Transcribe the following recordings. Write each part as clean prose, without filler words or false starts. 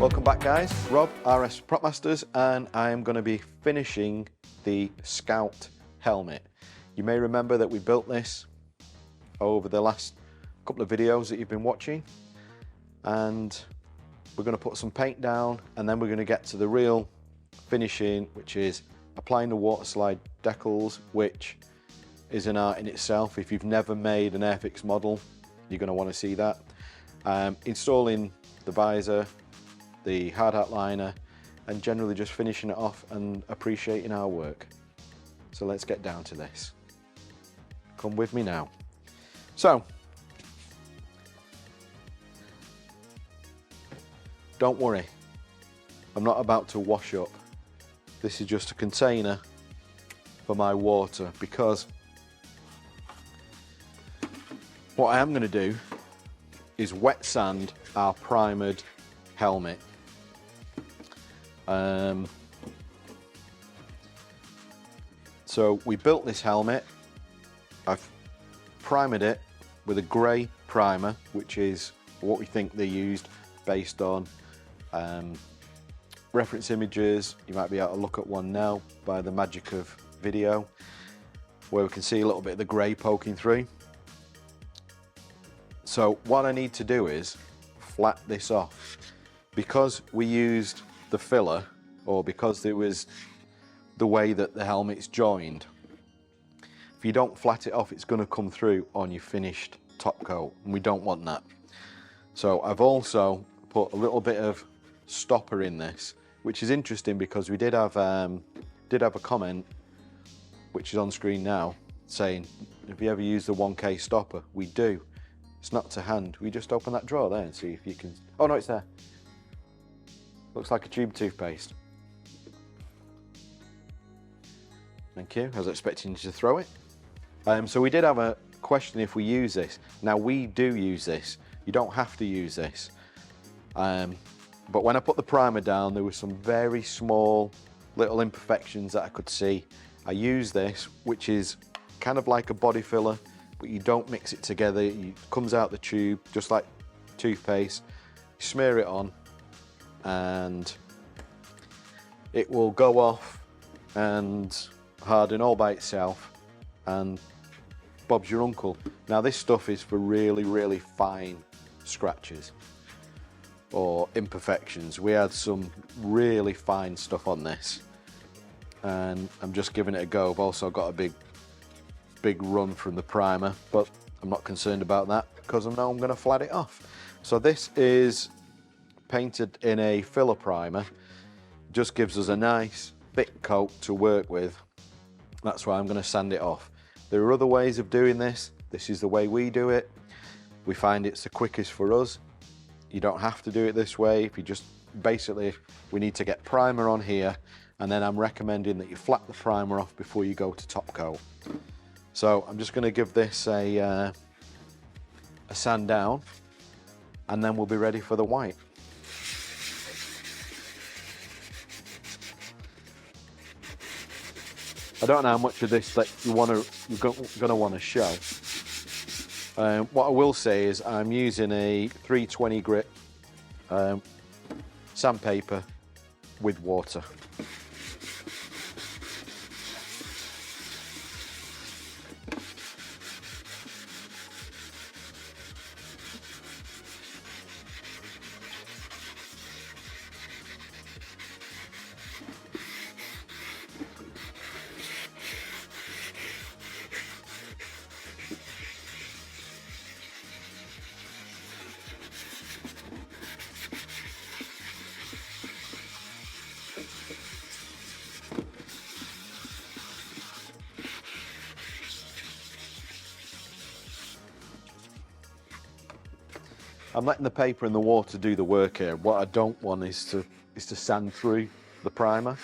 Welcome back, guys. Rob, RS Prop Masters, and I am going to be finishing the Scout helmet. You may remember that we built this over the last couple of videos that you've been watching, and we're going to put some paint down, and then we're going to get to the real finishing, which is applying the water slide decals, which is an art in itself. If you've never made an Airfix model, you're going to want to see that. Installing the visor, the hard hat liner, and generally just finishing it off and appreciating our work. So let's get down to this. Come with me now. So, don't worry, I'm not about to wash up. This is just a container for my water, because what I am going to do is wet sand our primered helmet. So we built this helmet. I've primed it with a grey primer, which is what we think they used based on reference images. You might be able to look at one now by the magic of video, where we can see a little bit of the grey poking through. So what I need to do is flat this off. Because we used the filler, or because it was the way that the helmet's joined, if you don't flat it off, it's going to come through on your finished top coat, and we don't want that. So I've also put a little bit of stopper in this, which is interesting because we did have a comment, which is on screen now, saying, have you ever used the 1K stopper? We do. It's not to hand. We just open that drawer there and see if you can... Oh no, it's there. Looks like a tube toothpaste. Thank you. I was expecting you to throw it. So we did have a question if we use this. Now we do use this. You don't have to use this. But when I put the primer down, there were some very small little imperfections that I could see. I use this, which is kind of like a body filler, but you don't mix it together. It comes out the tube just like toothpaste. You smear it on, and it will go off and harden all by itself, and Bob's your uncle. Now this stuff is for really, really fine scratches or imperfections. We had some really fine stuff on this, and I'm just giving it a go. I've also got a big run from the primer, but I'm not concerned about that because I know I'm going to flat it off. So this is painted in a filler primer. Just gives us a nice thick coat to work with. That's why I'm going to sand it off. There are other ways of doing this. This is the way we do it. We find it's the quickest for us. You don't have to do it this way. If you just basically, we need to get primer on here, and then I'm recommending that you flat the primer off before you go to top coat. So I'm just going to give this a sand down, and then we'll be ready for the white. I don't know how much of this that you're going to want to show. What I will say is I'm using a 320 grit sandpaper with water. I'm letting the paper and the water do the work here. What I don't want is to sand through the primer.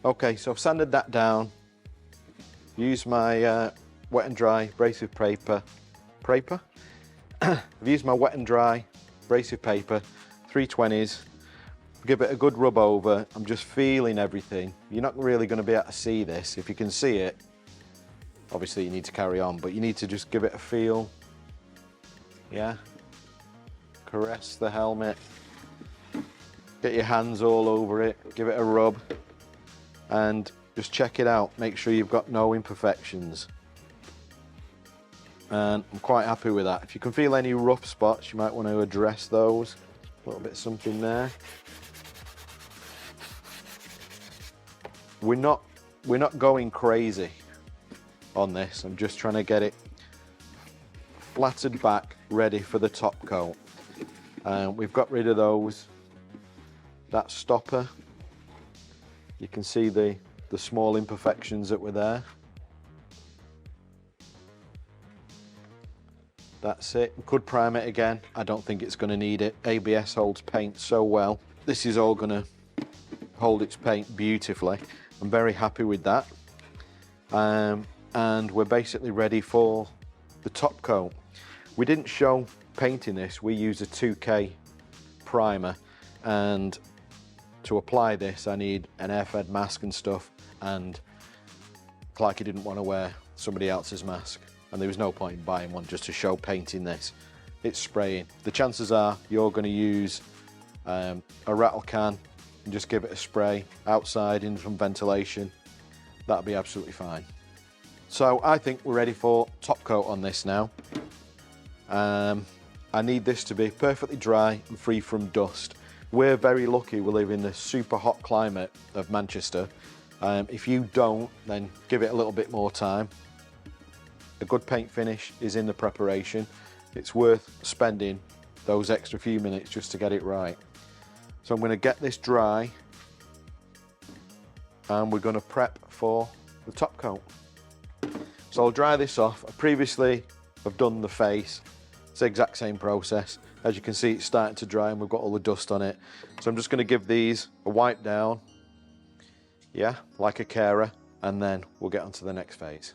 Okay, so I've sanded that down. Use my wet and dry abrasive paper. I've used my wet and dry abrasive paper, 320s. Give it a good rub over. I'm just feeling everything. You're not really going to be able to see this. If you can see it, obviously you need to carry on, but you need to just give it a feel. Yeah. Caress the helmet. Get your hands all over it. Give it a rub. And just check it out. Make sure you've got no imperfections. And I'm quite happy with that. If you can feel any rough spots, you might want to address those. A little bit of something there. We're not going crazy on this. I'm just trying to get it flattened back, ready for the top coat. We've got rid of that stopper. You can see the small imperfections that were there. That's it. We could prime it again. I don't think it's going to need it. ABS holds paint so well. This is all going to hold its paint beautifully. I'm very happy with that. And we're basically ready for the top coat. We didn't show painting this. We use a 2K primer, and to apply this I need an air-fed mask and stuff, and Clarky didn't want to wear somebody else's mask, and there was no point in buying one just to show painting this. It's spraying. The chances are you're going to use a rattle can and just give it a spray outside in some ventilation. That'll be absolutely fine. So I think we're ready for top coat on this now. I need this to be perfectly dry and free from dust. We're very lucky we live in the super hot climate of Manchester. If you don't, then give it a little bit more time. A good paint finish is in the preparation. It's worth spending those extra few minutes just to get it right. So I'm going to get this dry and we're going to prep for the top coat. So I'll dry this off. I previously have done the face. It's the exact same process. As you can see, it's starting to dry and we've got all the dust on it. So I'm just going to give these a wipe down, yeah, like a carer, and then we'll get on to the next phase.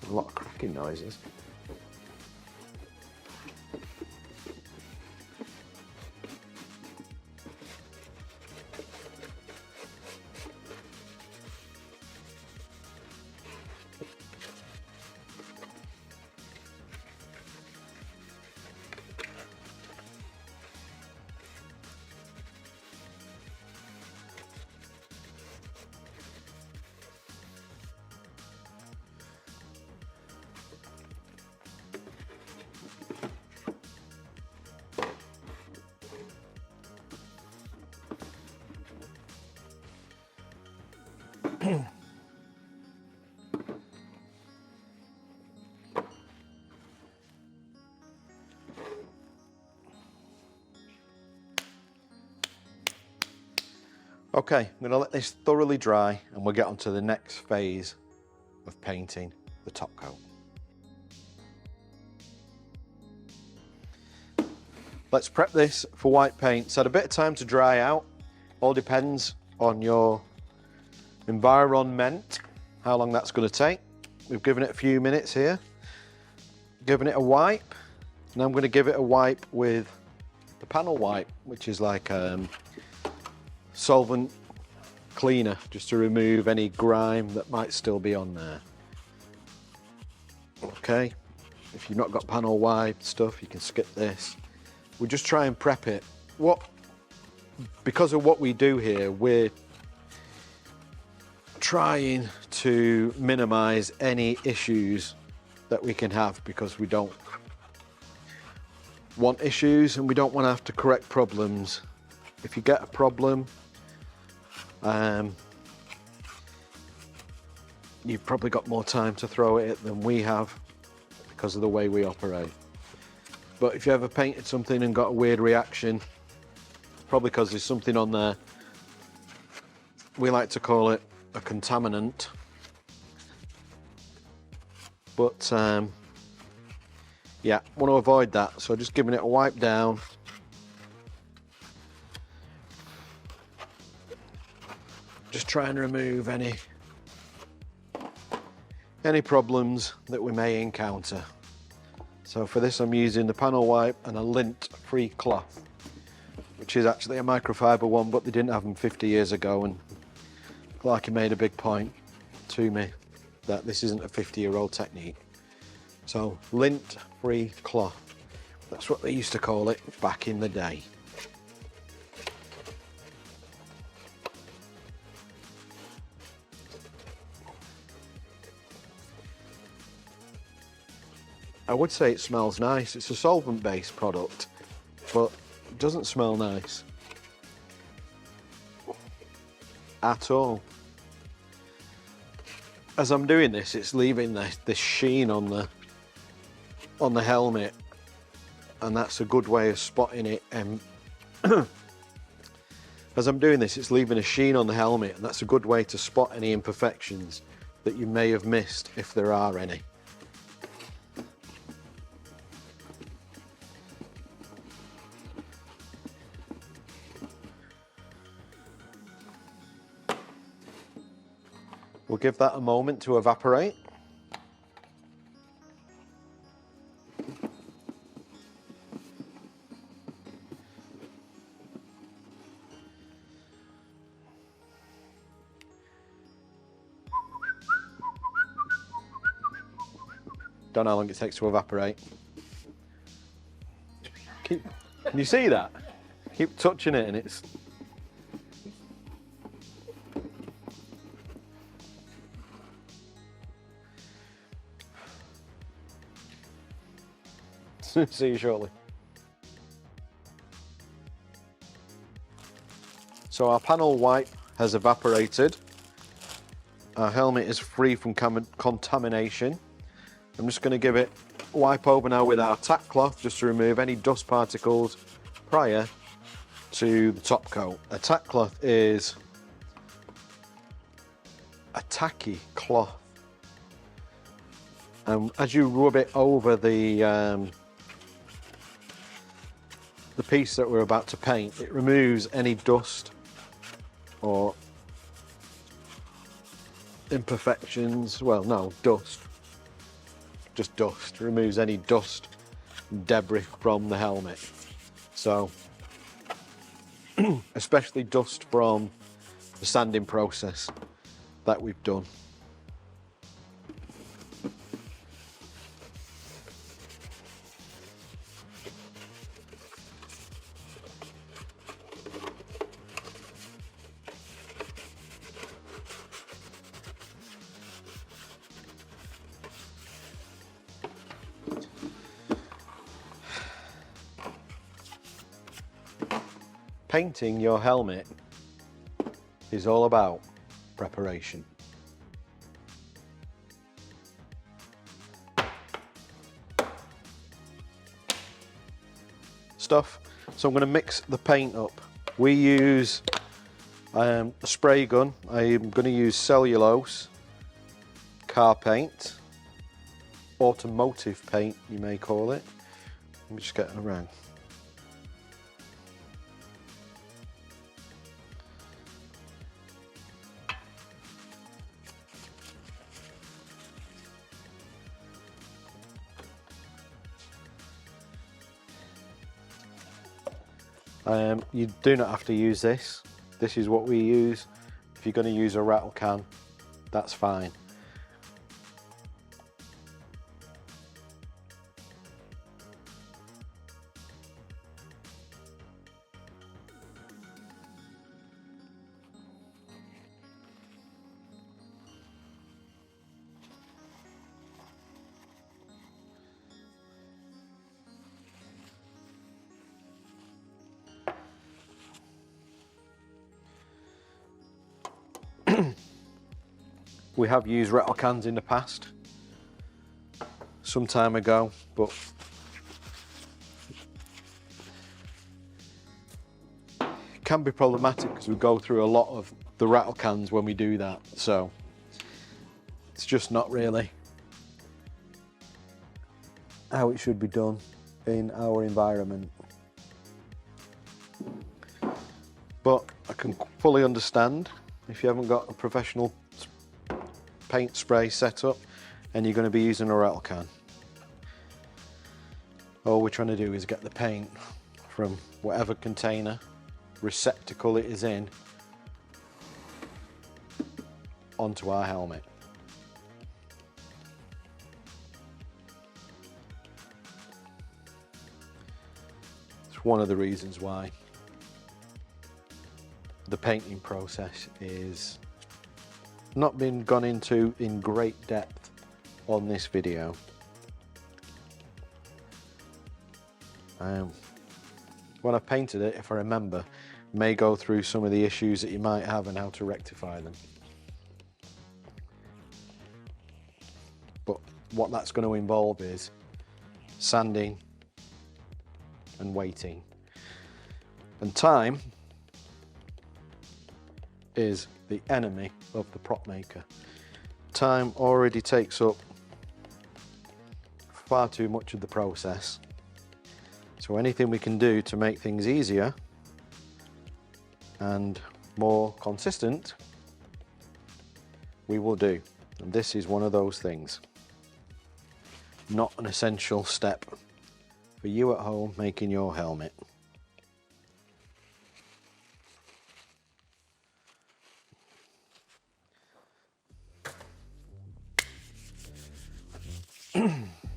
A lot of cracking noises. Okay, I'm going to let this thoroughly dry and we'll get on to the next phase of painting the top coat. Let's prep this for white paint. It's had a bit of time to dry out. All depends on your environment, how long that's going to take. We've given it a few minutes here. Given it a wipe. And I'm going to give it a wipe with the panel wipe, which is like solvent cleaner, just to remove any grime that might still be on there. Okay, if you've not got panel wipe stuff, you can skip this. We just try and prep it. Because of what we do here, we're trying to minimize any issues that we can have, because we don't want issues and we don't want to have to correct problems. If you get a problem, you've probably got more time to throw it at than we have because of the way we operate. But if you ever painted something and got a weird reaction, probably because there's something on there. We like to call it a contaminant. But yeah, want to avoid that, so just giving it a wipe down. Just trying to remove any problems that we may encounter. So for this I'm using the panel wipe and a lint-free cloth, which is actually a microfiber one, but they didn't have them 50 years ago, and Clarky made a big point to me that this isn't a 50-year-old technique. So lint-free cloth, that's what they used to call it back in the day. I would say it smells nice. It's a solvent-based product, but it doesn't smell nice at all. As I'm doing this, it's leaving this sheen on the helmet, and that's a good way of spotting it. As I'm doing this, it's leaving a sheen on the helmet, and that's a good way to spot any imperfections that you may have missed, if there are any. We'll give that a moment to evaporate. Don't know how long it takes to evaporate. Can you see that? Keep touching it and it's... See you shortly. So our panel wipe has evaporated. Our helmet is free from contamination. I'm just going to give it a wipe over now with our tack cloth, just to remove any dust particles prior to the top coat. A tack cloth is a tacky cloth, and as you rub it over the piece that we're about to paint, it removes any dust or imperfections. Well, no, dust. Just dust. It removes any dust and debris from the helmet. So, especially dust from the sanding process that we've done. Painting your helmet is all about preparation. Stuff. So I'm going to mix the paint up. We use A spray gun, I'm going to use cellulose, car paint, automotive paint you may call it. Let me just get it around. You do not have to use this. This is what we use. If you're going to use a rattle can, that's fine. We have used rattle cans in the past, some time ago, but it can be problematic because we go through a lot of the rattle cans when we do that, so it's just not really how it should be done in our environment. But I can fully understand if you haven't got a professional paint spray set up and you're going to be using a rattle can. All we're trying to do is get the paint from whatever container, receptacle it is in, onto our helmet. It's one of the reasons why the painting process is not been gone into in great depth on this video. When I've painted it, if I remember, may go through some of the issues that you might have and how to rectify them. But what that's going to involve is sanding and waiting. And time is the enemy of the prop maker. Time already takes up far too much of the process. So anything we can do to make things easier and more consistent, we will do. And this is one of those things. Not an essential step for you at home making your helmet.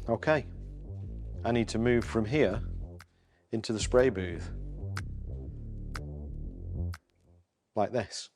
Okay, I need to move from here into the spray booth, like this.